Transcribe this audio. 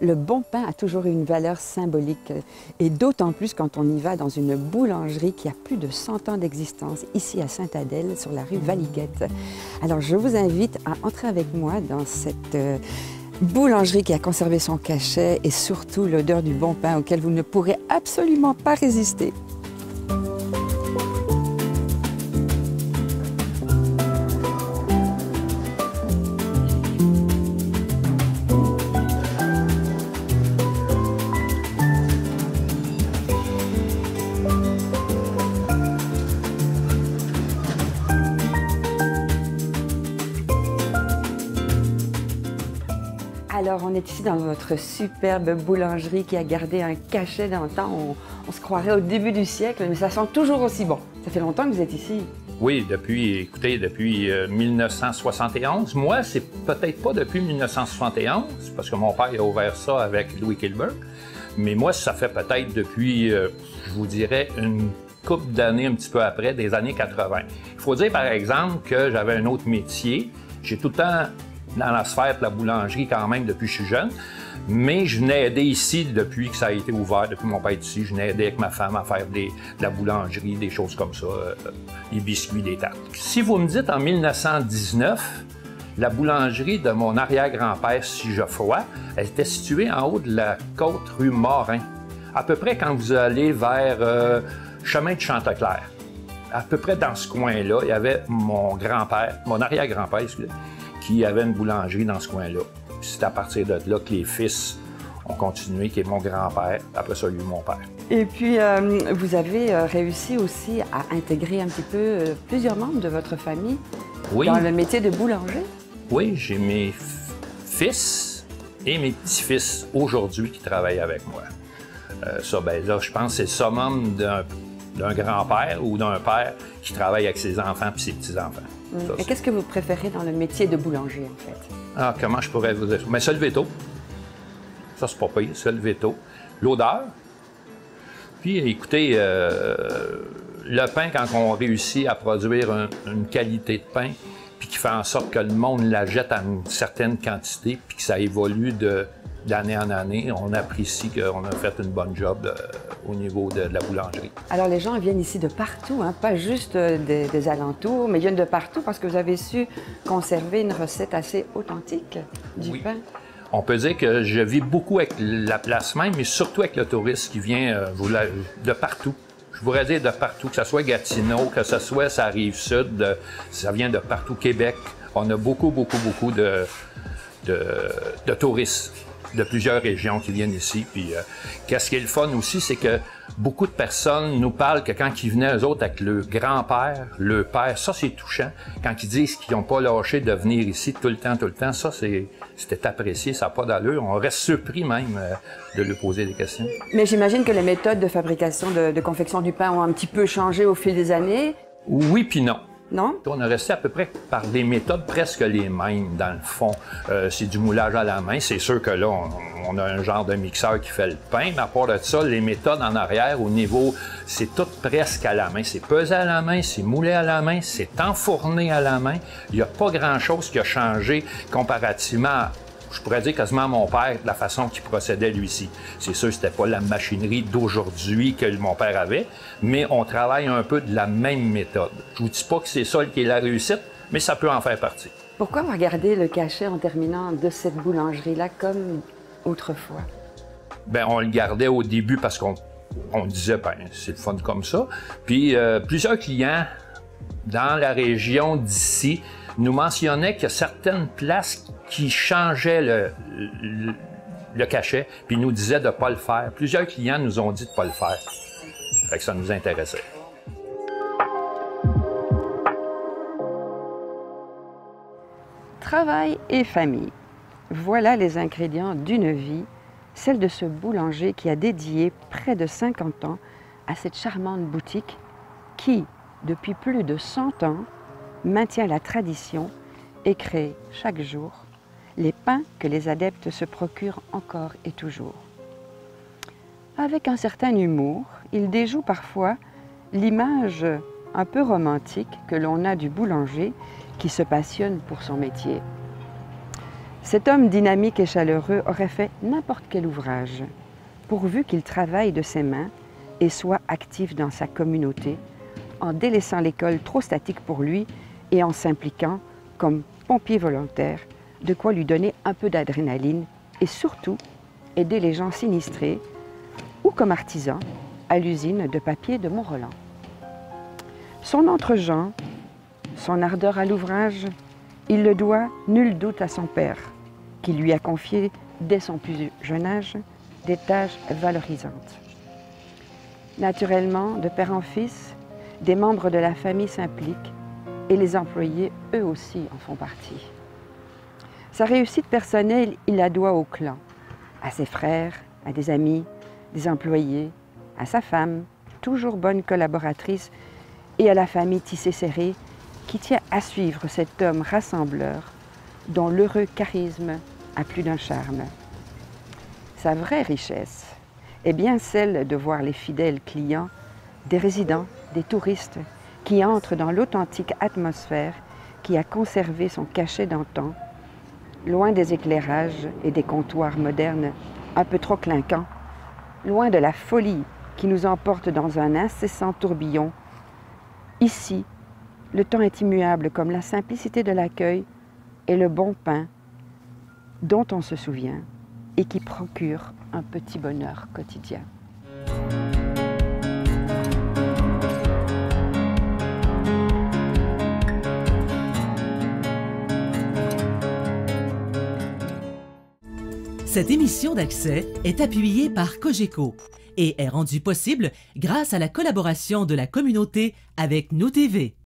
Le bon pain a toujours une valeur symbolique, et d'autant plus quand on y va dans une boulangerie qui a plus de 100 ans d'existence, ici à Sainte-Adèle, sur la rue Valiguette. Alors, je vous invite à entrer avec moi dans cette boulangerie qui a conservé son cachet et surtout l'odeur du bon pain auquel vous ne pourrez absolument pas résister. Alors, on est ici dans votre superbe boulangerie qui a gardé un cachet dans le temps. On se croirait au début du siècle, mais ça sent toujours aussi bon. Ça fait longtemps que vous êtes ici. Oui, depuis 1971. Moi, c'est peut-être pas depuis 1971, parce que mon père a ouvert ça avec Louis Kilburg. Mais moi, ça fait peut-être depuis, je vous dirais, une couple d'années un petit peu après, des années 80. Il faut dire, par exemple, que j'avais un autre métier. J'ai tout le temps dans la sphère de la boulangerie quand même depuis que je suis jeune, mais je venais aider ici depuis que ça a été ouvert, depuis que mon père est ici, je venais aider avec ma femme à faire de la boulangerie, des choses comme ça, des biscuits, des tartes. Si vous me dites en 1919, la boulangerie de mon arrière-grand-père, si Geoffroy, elle était située en haut de la côte rue Morin, à peu près quand vous allez vers chemin de Chanteclair. À peu près dans ce coin-là, il y avait mon grand-père, mon arrière-grand-père, excusez, qui avait une boulangerie dans ce coin-là. C'est à partir de là que les fils ont continué, qui est mon grand-père, après ça, lui, mon père. Et puis, vous avez réussi aussi à intégrer un petit peu plusieurs membres de votre famille dans le métier de boulanger? Oui, j'ai mes fils et mes petits-fils aujourd'hui qui travaillent avec moi. Ça, ben là, je pense que c'est le summum d'un grand-père ou d'un père qui travaille avec ses enfants et ses petits-enfants. Et qu'est-ce que vous préférez dans le métier de boulanger, en fait? Ah, comment je pourrais vous dire? Mais se lever tôt. Ça, c'est pas pire, se lever tôt. L'odeur. Puis, écoutez, le pain, quand on réussit à produire une qualité de pain, puis qui fait en sorte que le monde la jette à une certaine quantité, puis que ça évolue d'année en année, on apprécie qu'on a fait une bonne job au niveau de la boulangerie. Alors, les gens viennent ici de partout, hein, pas juste des alentours, mais ils viennent de partout parce que vous avez su conserver une recette assez authentique du pain. On peut dire que je vis beaucoup avec la place même, mais surtout avec le touriste qui vient de partout. Je pourrais dire de partout, que ce soit Gatineau, que ce soit sa Rive-Sud, ça vient de partout, Québec. On a beaucoup de touristes de plusieurs régions qui viennent ici. Puis, qu'est-ce qui est le fun aussi, c'est que beaucoup de personnes nous parlent que quand ils venaient, eux autres, avec le grand-père, le père, ça, c'est touchant. Quand ils disent qu'ils n'ont pas lâché de venir ici tout le temps, ça, c'était apprécié, ça n'a pas d'allure. On reste surpris même de lui poser des questions. Mais j'imagine que les méthodes de fabrication, de confection du pain ont un petit peu changé au fil des années. Oui puis non. Non? On a resté à peu près par des méthodes presque les mêmes, dans le fond. C'est du moulage à la main. C'est sûr que là, on a un genre de mixeur qui fait le pain, mais à part de ça, les méthodes en arrière, au niveau, c'est tout presque à la main. C'est pesé à la main, c'est moulé à la main, c'est enfourné à la main. Il n'y a pas grand-chose qui a changé comparativement à, je pourrais dire quasiment à mon père, de la façon qu'il procédait lui-ci. C'est sûr que c'était pas la machinerie d'aujourd'hui que mon père avait, mais on travaille un peu de la même méthode. Je vous dis pas que c'est ça qui est la réussite, mais ça peut en faire partie. Pourquoi regarder le cachet en terminant de cette boulangerie-là comme autrefois? Bien, on le gardait au début parce qu'on disait, ben c'est le fun comme ça. Puis plusieurs clients dans la région d'ici nous mentionnaient qu'il y a certaines places qui changeaient le cachet, puis nous disaient de ne pas le faire. Plusieurs clients nous ont dit de ne pas le faire. Fait que ça nous intéressait. Travail et famille. Voilà les ingrédients d'une vie, celle de ce boulanger qui a dédié près de 50 ans à cette charmante boutique qui, depuis plus de 100 ans, maintient la tradition et crée chaque jour les pains que les adeptes se procurent encore et toujours. Avec un certain humour, il déjoue parfois l'image un peu romantique que l'on a du boulanger qui se passionne pour son métier. Cet homme dynamique et chaleureux aurait fait n'importe quel ouvrage, pourvu qu'il travaille de ses mains et soit actif dans sa communauté, en délaissant l'école trop statique pour lui et en s'impliquant comme pompier volontaire, de quoi lui donner un peu d'adrénaline et surtout aider les gens sinistrés ou comme artisan à l'usine de papier de Mont-Roland. Son entre-gens, son ardeur à l'ouvrage, il le doit nul doute à son père, qui lui a confié dès son plus jeune âge des tâches valorisantes. Naturellement, de père en fils, des membres de la famille s'impliquent et les employés, eux aussi, en font partie. Sa réussite personnelle, il la doit au clan, à ses frères, à des amis, des employés, à sa femme, toujours bonne collaboratrice, et à la famille tissée serrée qui tient à suivre cet homme rassembleur dont l'heureux charisme a plus d'un charme. Sa vraie richesse est bien celle de voir les fidèles clients, des résidents, des touristes qui entrent dans l'authentique atmosphère qui a conservé son cachet d'antan, loin des éclairages et des comptoirs modernes un peu trop clinquants, loin de la folie qui nous emporte dans un incessant tourbillon. Ici, le temps est immuable comme la simplicité de l'accueil et le bon pain dont on se souvient et qui procure un petit bonheur quotidien. Cette émission d'Accès est appuyée par Cogeco et est rendue possible grâce à la collaboration de la communauté avec Nous TV.